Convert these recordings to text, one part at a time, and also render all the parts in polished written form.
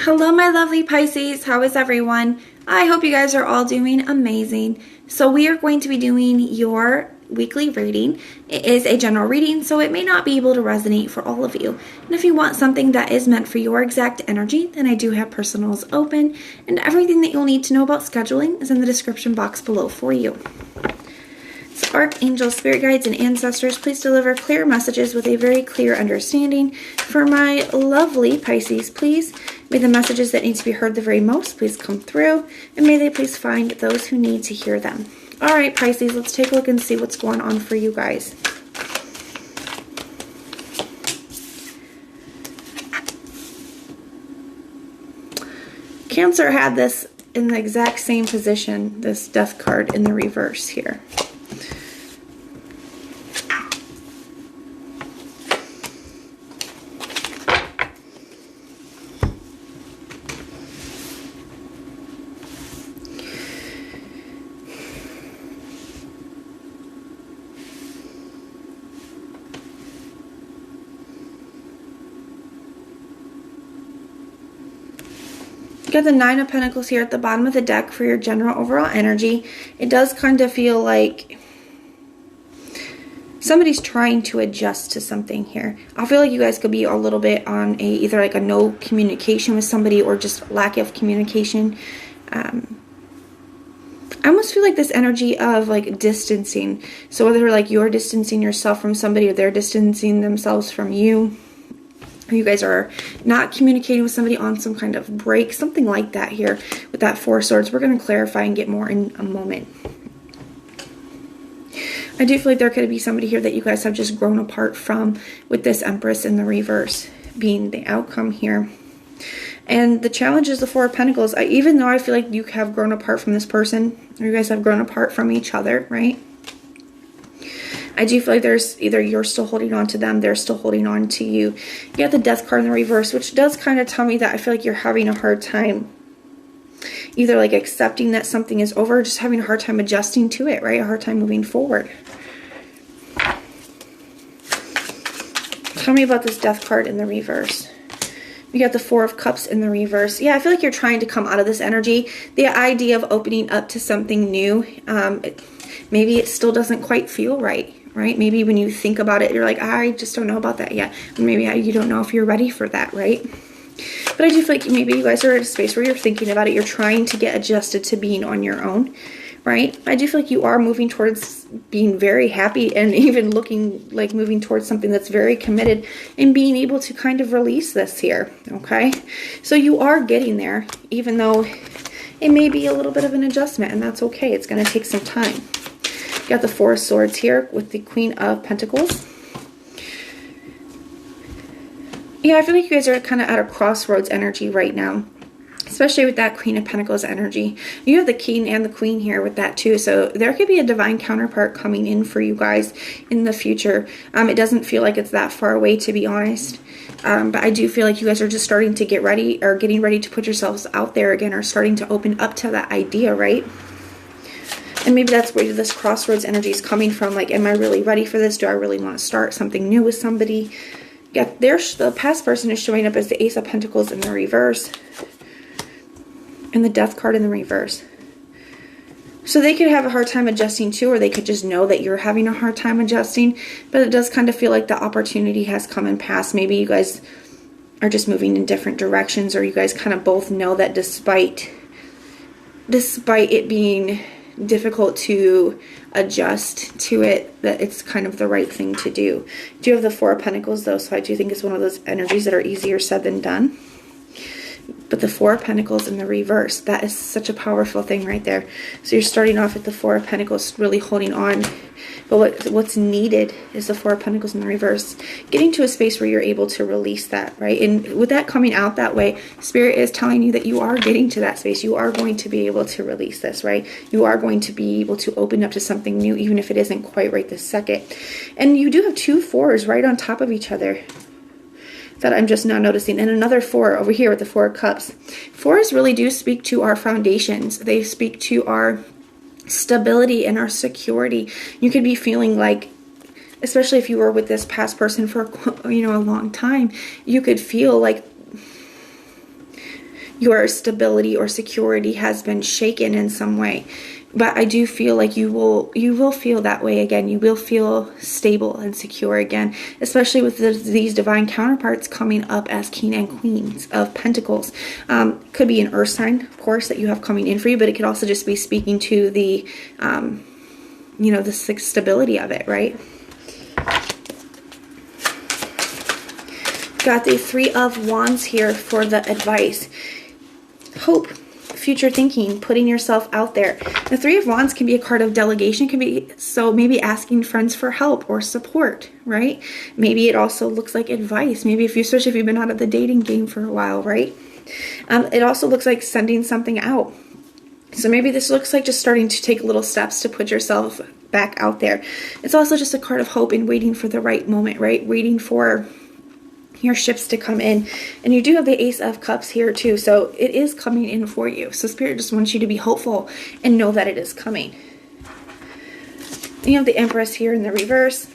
Hello, my lovely Pisces. How is everyone? I hope you guys are all doing amazing. So we are going to be doing your weekly reading. It is a general reading, so it may not be able to resonate for all of you. And if you want something that is meant for your exact energy, then I do have personals open, and everything that you'll need to know about scheduling is in the description box below for you. So Archangels, Spirit Guides, and Ancestors, please deliver clear messages with a very clear understanding. For my lovely Pisces, please, may the messages that need to be heard the very most please come through, and may they please find those who need to hear them. All right, Pisces, let's take a look and see what's going on for you guys. Cancer had this in the exact same position, this Death card in the reverse here. You got the Nine of Pentacles here at the bottom of the deck for your general overall energy. It does kind of feel like somebody's trying to adjust to something here. I feel like you guys could be a little bit on either like a no communication with somebody or just lack of communication. I almost feel like this energy of like distancing. So whether like you're distancing yourself from somebody or they're distancing themselves from you, or you guys are not communicating with somebody on some kind of break, something like that here with that Four of Swords. We're going to clarify and get more in a moment. I do feel like there could be somebody here that you guys have just grown apart from, with this Empress in the reverse being the outcome here. And the challenge is the Four of Pentacles. Even though I feel like you have grown apart from this person, or you guys have grown apart from each other, right? I do feel like there's either you're still holding on to them, they're still holding on to you. You got the Death card in the reverse, which does kind of tell me that I feel like you're having a hard time either like accepting that something is over, or just having a hard time adjusting to it, right? A hard time moving forward. Tell me about this Death card in the reverse. We got the Four of Cups in the reverse. Yeah, I feel like you're trying to come out of this energy. The idea of opening up to something new, maybe it still doesn't quite feel right, right? Maybe when you think about it, you're like, I just don't know about that yet. And maybe you don't know if you're ready for that, right? But I do feel like maybe you guys are at a space where you're thinking about it. You're trying to get adjusted to being on your own, right? I do feel like you are moving towards being very happy and even looking like moving towards something that's very committed and being able to kind of release this here, okay? So you are getting there, even though it may be a little bit of an adjustment, and that's okay. It's going to take some time. You got the Four of Swords here with the Queen of Pentacles. Yeah, I feel like you guys are kind of at a crossroads energy right now, especially with that Queen of Pentacles energy. You have the King and the Queen here with that too, so there could be a divine counterpart coming in for you guys in the future. It doesn't feel like it's that far away, to be honest, but I do feel like you guys are just starting to get ready, or getting ready to put yourselves out there again, or starting to open up to that idea, right? And maybe that's where this crossroads energy is coming from. Like, am I really ready for this? Do I really want to start something new with somebody? Yeah, the past person is showing up as the Ace of Pentacles in the reverse, and the Death card in the reverse. So they could have a hard time adjusting too, or they could just know that you're having a hard time adjusting. But it does kind of feel like the opportunity has come and passed. Maybe you guys are just moving in different directions, or you guys kind of both know that despite it being difficult to adjust to it, that it's kind of the right thing to do. Do you have the Four of Pentacles though, so I do think it's one of those energies that are easier said than done. But the Four of Pentacles in the reverse, that is such a powerful thing right there. So you're starting off with the Four of Pentacles, really holding on. But what's needed is the Four of Pentacles in the reverse. Getting to a space where you're able to release that, right? And with that coming out that way, Spirit is telling you that you are getting to that space. You are going to be able to release this, right? You are going to be able to open up to something new, even if it isn't quite right this second. And you do have two fours right on top of each other that I'm just now noticing, and another four over here with the Four of Cups. Fours really do speak to our foundations. They speak to our stability and our security. You could be feeling like, especially if you were with this past person for, you know, a long time, you could feel like your stability or security has been shaken in some way. But I do feel like you will feel that way again. You will feel stable and secure again, especially with these divine counterparts coming up as King and Queens of Pentacles. Could be an earth sign, of course, that you have coming in for you, but it could also just be speaking to the, the stability of it, right? Got the Three of Wands here for the advice. Hope, future thinking, putting yourself out there. The Three of Wands can be a card of delegation. Can be, so maybe asking friends for help or support, right? Maybe it also looks like advice. Maybe especially if you've been out of the dating game for a while, right? It also looks like sending something out. So maybe this looks like just starting to take little steps to put yourself back out there. It's also just a card of hope and waiting for the right moment, right? Waiting for your ships to come in. And you do have the Ace of Cups here too, so it is coming in for you. So Spirit just wants you to be hopeful and know that it is coming. You have the Empress here in the reverse.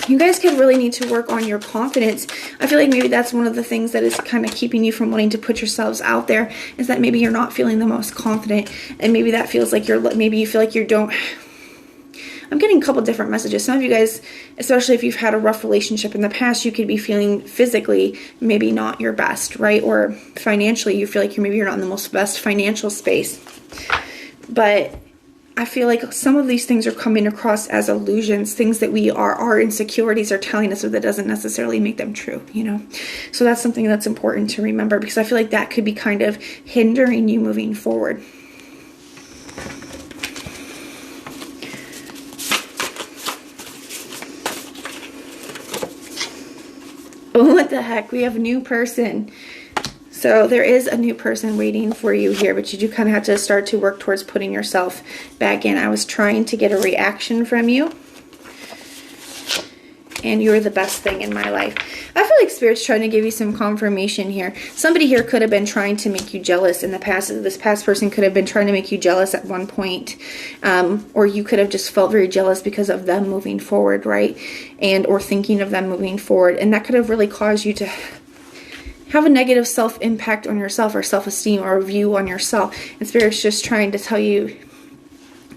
You guys could really need to work on your confidence. I feel like maybe that's one of the things that is kind of keeping you from wanting to put yourselves out there, is that maybe you're not feeling the most confident, and maybe that feels like maybe you feel like you don't. I'm getting a couple different messages. Some of you guys, especially if you've had a rough relationship in the past, you could be feeling physically maybe not your best, right? Or financially, you feel like you're not in the most best financial space. But I feel like some of these things are coming across as illusions, things that our insecurities are telling us, but that doesn't necessarily make them true, So that's something that's important to remember, because I feel like that could be kind of hindering you moving forward. Oh, what the heck? We have a new person. So there is a new person waiting for you here, but you do kind of have to start to work towards putting yourself back in. I was trying to get a reaction from you, and you're the best thing in my life. I feel like Spirit's trying to give you some confirmation here. Somebody here could have been trying to make you jealous in the past. This past person could have been trying to make you jealous at one point. Or you could have just felt very jealous because of them moving forward, right? Or thinking of them moving forward. And that could have really caused you to have a negative self-impact on yourself, or self-esteem, or a view on yourself. And Spirit's just trying to tell you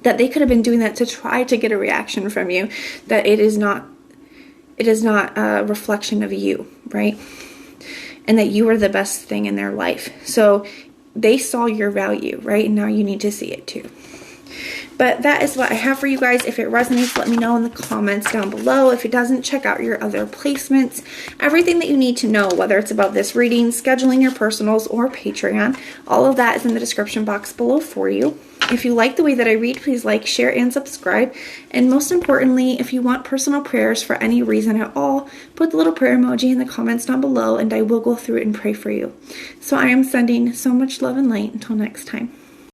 that they could have been doing that to try to get a reaction from you, that it is not a reflection of you, right? And that you are the best thing in their life. So they saw your value, right? And now you need to see it too. But that is what I have for you guys. If it resonates, let me know in the comments down below. If it doesn't, check out your other placements. Everything that you need to know, whether it's about this reading, scheduling your personals, or Patreon, all of that is in the description box below for you. If you like the way that I read, please like, share, and subscribe. And most importantly, if you want personal prayers for any reason at all, put the little prayer emoji in the comments down below, and I will go through it and pray for you. So I am sending so much love and light. Until next time.